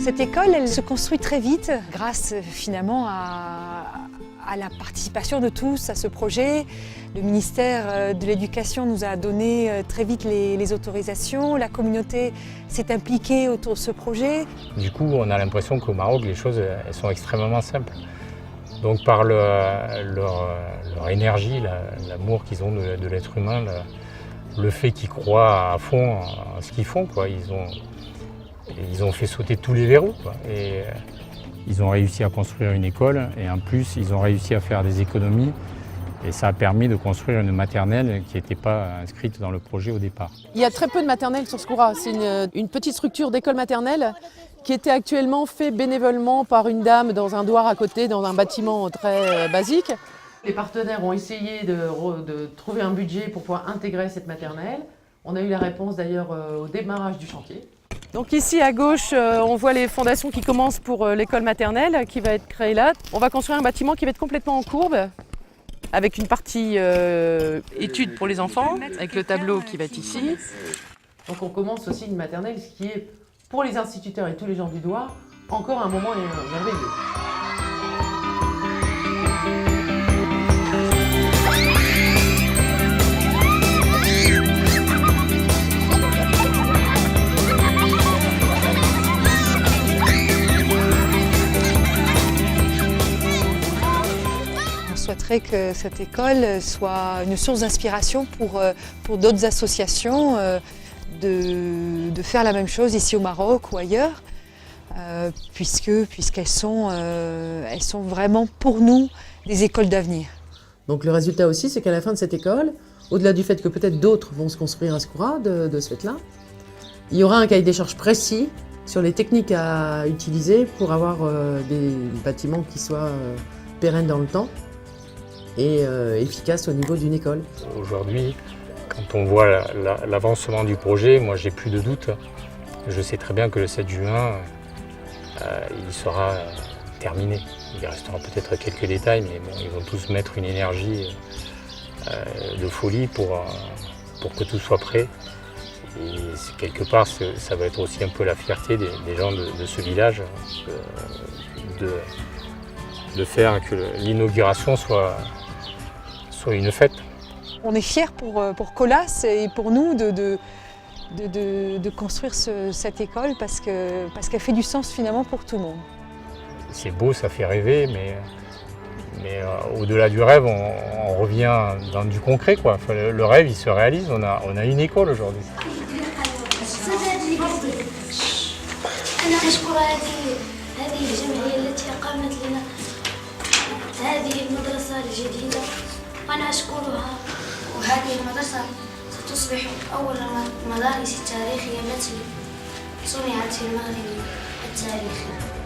Cette école, elle se construit très vite grâce finalement à la participation de tous à ce projet. Le ministère de l'Éducation nous a donné très vite les autorisations. La communauté s'est impliquée autour de ce projet. Du coup, on a l'impression qu'au Maroc, les choses elles sont extrêmement simples. Donc par leur énergie, l'amour qu'ils ont de l'être humain, le fait qu'ils croient à fond en ce qu'ils font, quoi. Ils ont fait sauter tous les verrous, quoi. Et ils ont réussi à construire une école et en plus ils ont réussi à faire des économies et ça a permis de construire une maternelle qui n'était pas inscrite dans le projet au départ. Il y a très peu de maternelles sur Skoura. C'est une petite structure d'école maternelle qui était actuellement faite bénévolement par une dame dans un douar à côté, dans un bâtiment très basique. Les partenaires ont essayé de trouver un budget pour pouvoir intégrer cette maternelle. On a eu la réponse d'ailleurs au démarrage du chantier. Donc ici à gauche, on voit les fondations qui commencent pour l'école maternelle qui va être créée là. On va construire un bâtiment qui va être complètement en courbe, avec une partie études pour les enfants, avec le tableau qui va être ici. Donc on commence aussi une maternelle, ce qui est pour les instituteurs et tous les gens du Douar, encore un moment merveilleux. On souhaiterait que cette école soit une source d'inspiration pour d'autres associations de faire la même chose ici au Maroc ou ailleurs, puisqu'elles sont vraiment pour nous des écoles d'avenir. Donc le résultat aussi, c'est qu'à la fin de cette école, au-delà du fait que peut-être d'autres vont se construire à Skoura de ce fait-là, il y aura un cahier des charges précis sur les techniques à utiliser pour avoir des bâtiments qui soient pérennes dans le temps et efficaces au niveau d'une école. Aujourd'hui, quand on voit l'avancement du projet, moi j'ai plus de doute. Je sais très bien que le 7 juin, il sera terminé. Il restera peut-être quelques détails, mais bon, ils vont tous mettre une énergie de folie pour que tout soit prêt. Et quelque part, ça va être aussi un peu la fierté des gens de ce village de faire que l'inauguration soit une fête. On est fiers pour Colas et pour nous de construire cette école parce qu'elle fait du sens finalement pour tout le monde. C'est beau, ça fait rêver, mais au-delà du rêve, on revient dans du concret, quoi. Enfin, le rêve, il se réalise. On a une école aujourd'hui. وأنا أشكرها وهذه المدرسة ستصبح أول المدارس التاريخية التي صنعت في المغرب التاريخي.